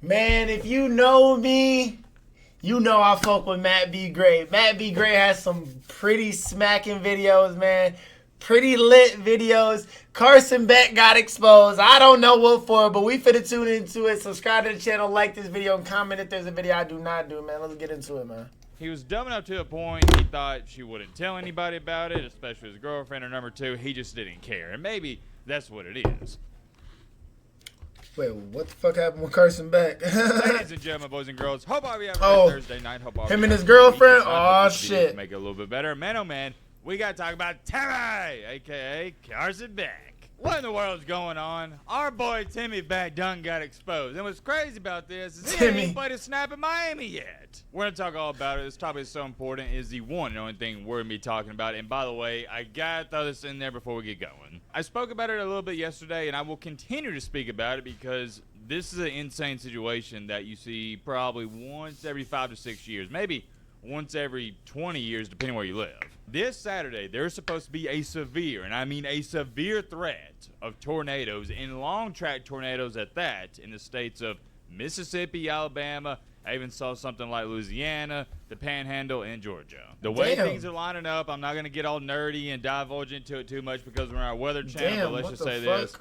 Man, if you know me, you know I fuck with Matt B. Gray. Matt B. Gray has some pretty smacking videos, man. Pretty lit videos. Carson Beck got exposed. I don't know what for, but we finna tune into it. Subscribe to the channel, like this video, and comment if there's a video I do not do, man. Let's get into it, man. He was dumb enough to a point he thought she wouldn't tell anybody about it, especially his girlfriend or number two. He just didn't care. And maybe that's what it is. Wait, what the fuck happened with Carson Beck? Ladies and gentlemen, boys and girls, hope I'll be having a Thursday night. Hope I'll him be and his having girlfriend? a Oh, to shit. make it a little bit better. Man, oh man, we got to talk about Timmy, a.k.a. Carson Beck. What in the world's going on? Our boy Timmy Beck done got exposed. And what's crazy about this is he ain't played a snap in Miami yet. We're going to talk all about it. This topic is so important. It is the one and only thing we're going to be talking about. And by the way, I got to throw this in there before we get going. I spoke about it a little bit yesterday, and I will continue to speak about it because this is an insane situation that you see probably once every 5 to 6 years, maybe once every 20 years, depending where you live. This Saturday, there's supposed to be a severe, and I mean a severe threat of tornadoes, and long-track tornadoes at that, in the states of Mississippi, Alabama. I even saw something like Louisiana, the Panhandle, and Georgia. The way things are lining up, I'm not going to get all nerdy and divulge into it too much because we're on our weather channel, but let's just say this.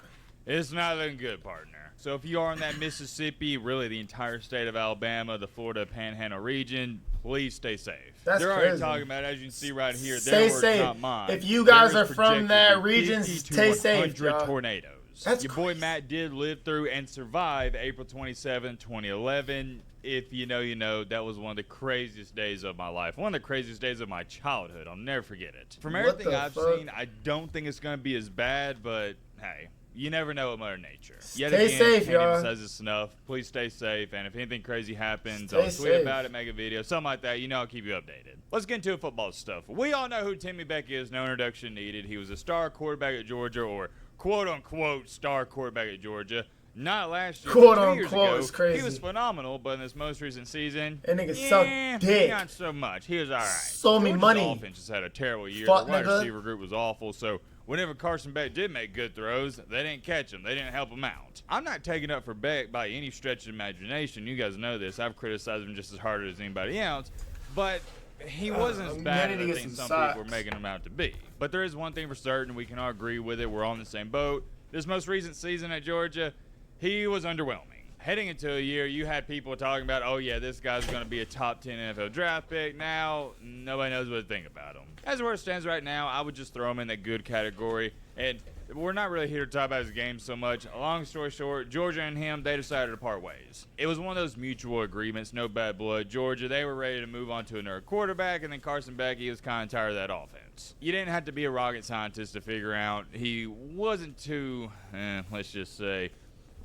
It's not looking good, partner. So if you are in that Mississippi, really the entire state of Alabama, the Florida Panhandle region, please stay safe. That's They're already crazy. talking about, as you can see right here, Stay their words, safe. not mine. If you guys There is are from that projected region, 50 to stay safe, 100 y'all. tornadoes. That's Your boy crazy. Matt did live through and survive April 27, 2011. If you know, you know. That was one of the craziest days of my life. One of the craziest days of my childhood. I'll never forget it. From everything I've seen, I don't think it's going to be as bad, but hey. You never know with Mother Nature. Yet again, safe, can't y'all. emphasize this enough. Please stay safe, and if anything crazy happens, Stay I'll tweet safe. about it, make a video, something like that. You know I'll keep you updated. Let's get into football stuff. We all know who Timmy Beck is. No introduction needed. He was a star quarterback at Georgia, or quote-unquote star quarterback at Georgia. Not last year, but 2 years ago. Is crazy. He was phenomenal, but in this most recent season, That nigga sucked dick. not so much. He was all right. Sold me Georgia's money. offense just had a terrible year. Fuck The wide nigga. receiver group was awful, so whenever Carson Beck did make good throws, they didn't catch him. They didn't help him out. I'm not taking up for Beck by any stretch of imagination. You guys know this. I've criticized him just as hard as anybody else, but he wasn't as bad as I think some people were making him out to be. But there is one thing for certain. We can all agree with it. We're all in the same boat. This most recent season at Georgia, he was underwhelming. Heading into a year, you had people talking about, oh, yeah, this guy's going to be a top 10 NFL draft pick. Now, nobody knows what to think about him. As where it stands right now, I would just throw him in that good category. And we're not really here to talk about his game so much. Long story short, Georgia and him, they decided to part ways. It was one of those mutual agreements, no bad blood. Georgia, they were ready to move on to another quarterback, and then Carson Beck, he was kind of tired of that offense. You didn't have to be a rocket scientist to figure out he wasn't too, let's just say,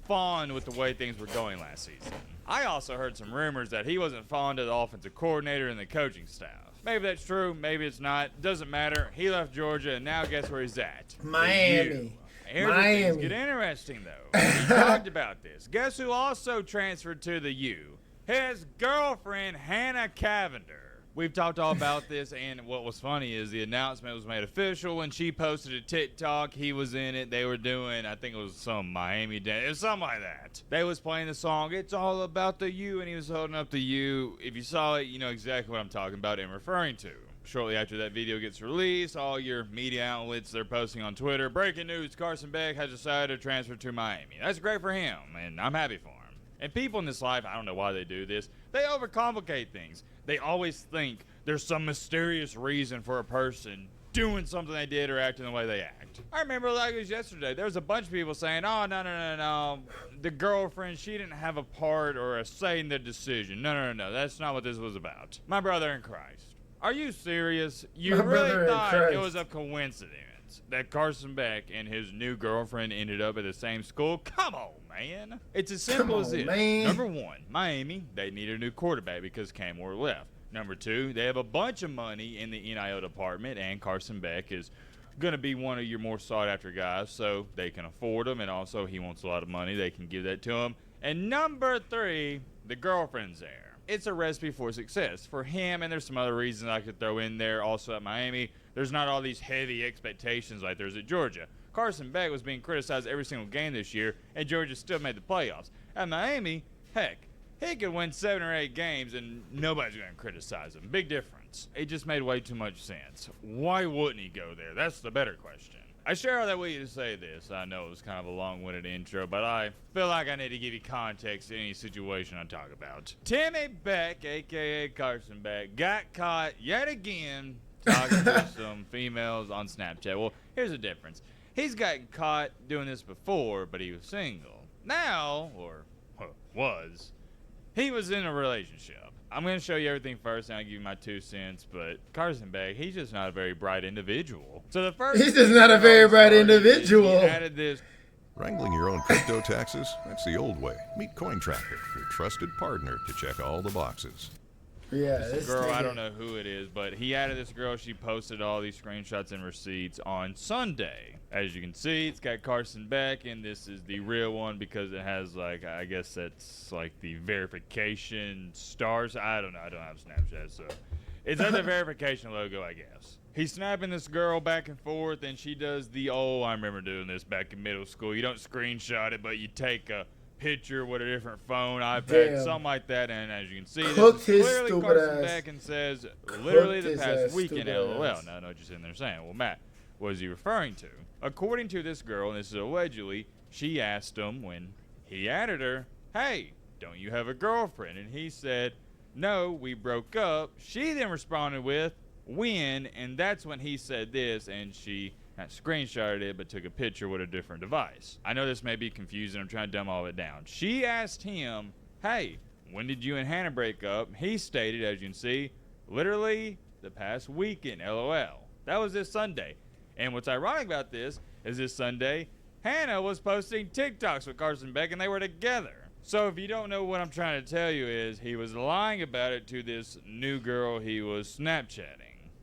fond with the way things were going last season. I also heard some rumors that he wasn't fond of the offensive coordinator and the coaching staff. Maybe that's true, maybe it's not. Doesn't matter. He left Georgia, and now guess where he's at? Miami. Here's where things get interesting, though. We talked about this. Guess who also transferred to the U? His girlfriend, Hannah Cavender. We've talked all about this, and what was funny is the announcement was made official, and she posted a TikTok. He was in it. They were doing, I think it was some Miami dance. It was something like that. They was playing the song, It's All About the U, and he was holding up the U. If you saw it, you know exactly what I'm talking about and referring to. Shortly after that video gets released, all your media outlets, they're posting on Twitter, breaking news, Carson Beck has decided to transfer to Miami. That's great for him, and I'm happy for him. And people in this life, I don't know why they do this, they overcomplicate things. They always think there's some mysterious reason for a person doing something they did or acting the way they act. I remember like it was yesterday. There was a bunch of people saying, oh, no. The girlfriend, she didn't have a part or a say in the decision. No. That's not what this was about. My brother in Christ. Are you serious? You really thought it was a coincidence that Carson Beck and his new girlfriend ended up at the same school? Come on, man. It's as simple as this. Number one, Miami, they need a new quarterback because Cam Ward left. Number two, they have a bunch of money in the NIL department, and Carson Beck is going to be one of your more sought-after guys, so they can afford him, and also he wants a lot of money. They can give that to him. And number three, the girlfriend's there. It's a recipe for success for him, and there's some other reasons I could throw in there. Also at Miami, there's not all these heavy expectations like there's at Georgia. Carson Beck was being criticized every single game this year, and Georgia still made the playoffs. At Miami, heck, He could win 7 or 8 games and nobody's going to criticize him. Big difference. It just made way too much sense. Why wouldn't he go there? That's the better question. I share all that with you to say this. I know it was kind of a long-winded intro, but I feel like I need to give you context to any situation I talk about. Timmy Beck, a.k.a. Carson Beck, got caught yet again talking to some females on Snapchat. Well, here's the difference. He's gotten caught doing this before, but he was single. Now, or he was in a relationship. I'm going to show you everything first, and I'll give you my 2 cents, but Carson Beck, he's just not a very bright individual. So the first He's just not a very bright individual. He added this. Wrangling your own crypto taxes? That's the old way. Meet CoinTracker, your trusted partner to check all the boxes. Yeah, this girl, I don't know who it is, but he added this girl. She posted all these screenshots and receipts on Sunday. As you can see, it's got Carson Beck, and this is the real one because it has, like, I guess that's like the verification stars. I don't know. I don't have Snapchat, so it's at the verification logo, I guess. He's snapping this girl back and forth, and she does the, I remember doing this back in middle school. You don't screenshot it, but you take a picture with a different phone, iPad, something like that, and as you can see, this is clearly Carson Beck and says, literally the past weekend, LOL. Now I know what you're sitting there saying. Well, Matt, what is he referring to? According to this girl, and this is allegedly, she asked him when he added her, hey, don't you have a girlfriend? And he said, no, we broke up. She then responded with, when? And that's when he said this, and she not screenshotted it, but took a picture with a different device. I know this may be confusing. I'm trying to dumb all of it down. She asked him, hey, when did you and Hannah break up? He stated, as you can see, literally the past weekend, LOL. That was this Sunday. And what's ironic about this is this Sunday, Hannah was posting TikToks with Carson Beck, and they were together. So if you don't know what I'm trying to tell you is he was lying about it to this new girl he was Snapchatting.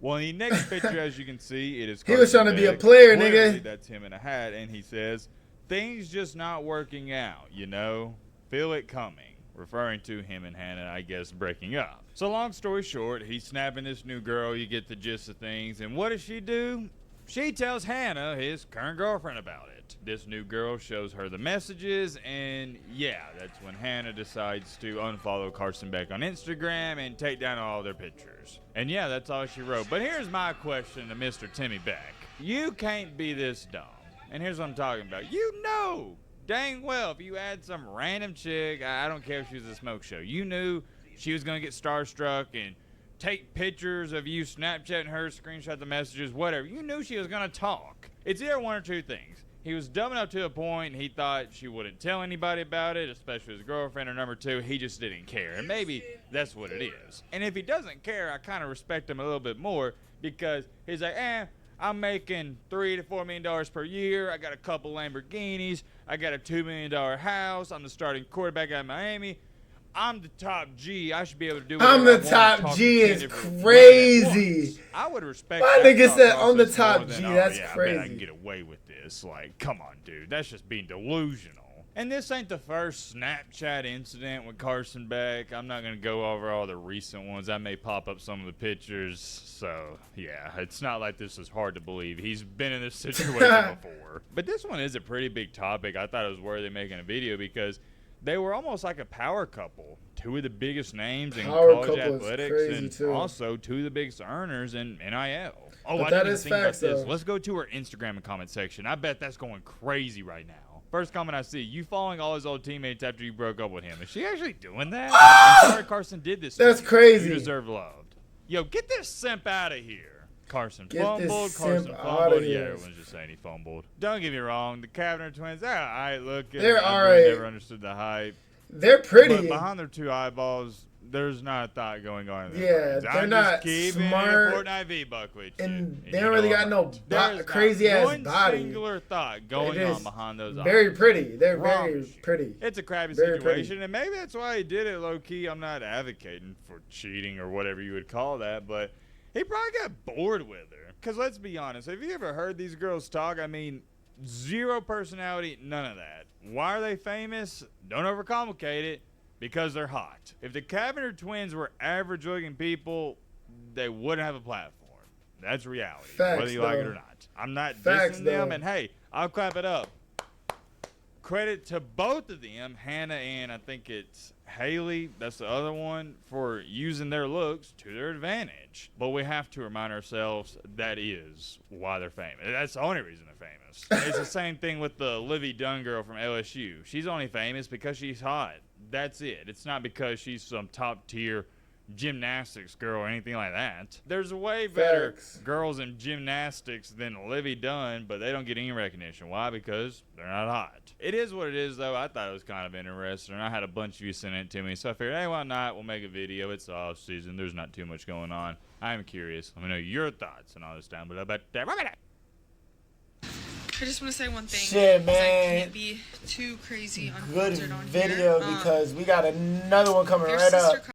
Well, in the next picture, as you can see, it is Carson He was trying to Beck. be a player, Clearly, nigga. that's him in a hat, and he says, things just not working out, you know? Feel it coming. Referring to him and Hannah, I guess, breaking up. So long story short, he's snapping this new girl. You get the gist of things. And what does she do? She tells Hannah, his current girlfriend, about it. This new girl shows her the messages, and yeah, that's when Hannah decides to unfollow Carson Beck on Instagram and take down all their pictures. And yeah, that's all she wrote. But here's my question to Mr. Timmy Beck. You can't be this dumb. And here's what I'm talking about. You know dang well if you add some random chick, I don't care if she was a smoke show, you knew she was going to get starstruck and take pictures of you Snapchatting her, screenshot the messages, whatever. You knew she was going to talk. It's either one or two things. He was dumb enough to a point and he thought she wouldn't tell anybody about it, especially his girlfriend, or number two, he just didn't care. And maybe that's what it is. And if he doesn't care, I kind of respect him a little bit more because he's like, I'm making $3 to $4 million per year. I got a couple Lamborghinis. I got a $2 million house. I'm the starting quarterback at Miami. I'm the top G. I should be able to do whatever I'm the top G is crazy. I would respect My that. nigga said I'm the process top more G. than, That's I crazy. bet I can get away with this. Like, come on, dude. That's just being delusional. And this ain't the first Snapchat incident with Carson Beck. I'm not going to go over all the recent ones. I may pop up some of the pictures. So, yeah, it's not like this is hard to believe. He's been in this situation before. But this one is a pretty big topic. I thought it was worthy making a video because they were almost like a power couple. Two of the biggest names in college athletics and also two of the biggest earners in NIL. Oh, I didn't even think about this. Let's go to our Instagram and comment section. I bet that's going crazy right now. First comment I see, you following all his old teammates after you broke up with him. Is she actually doing that? I'm sorry Carson did this. That's crazy. You deserve love. Yo, get this simp out of here. Carson fumbled. Yeah, everyone's just saying he fumbled. Don't get me wrong, the Kavanagh twins, they're all right looking. They're I all right. never understood the hype. They're pretty. But behind their two eyeballs, there's not a thought going on in their brains. They're not smart. Fortnite V-Buck with you. And they don't really got no crazy ass body. There's one singular thought going on behind those eyes. Very pretty. They're very pretty. It's a crappy situation, and maybe that's why he did it low-key. I'm not advocating for cheating or whatever you would call that, but he probably got bored with her. Because let's be honest, have you ever heard these girls talk? I mean, zero personality, none of that. Why are they famous? Don't overcomplicate it. Because they're hot. If the Kavanagh twins were average-looking people, they wouldn't have a platform. That's reality, whether you like it or not. I'm not dissing them, and hey, I'll clap it up. credit to both of them, Hannah and I think it's Haley, that's the other one, for using their looks to their advantage. But we have to remind ourselves that is why they're famous. That's the only reason they're famous. It's the same thing with the Livy Dunn girl from LSU. She's only famous because she's hot. That's it. It's not because she's some top tier gymnastics girl or anything like that. There's way better girls in gymnastics than Livy Dunn, but they don't get any recognition. Why? Because they're not hot. It is what it is, though. I thought it was kind of interesting, and I had a bunch of you send it to me, so I figured, hey, why not? We'll make a video. It's off season. There's not too much going on. I'm curious. Let me know your thoughts and all this down below. But I just want to say one thing. Shit, man. I can't be too crazy Good unfiltered on video here. because we got another one coming Your right up. sister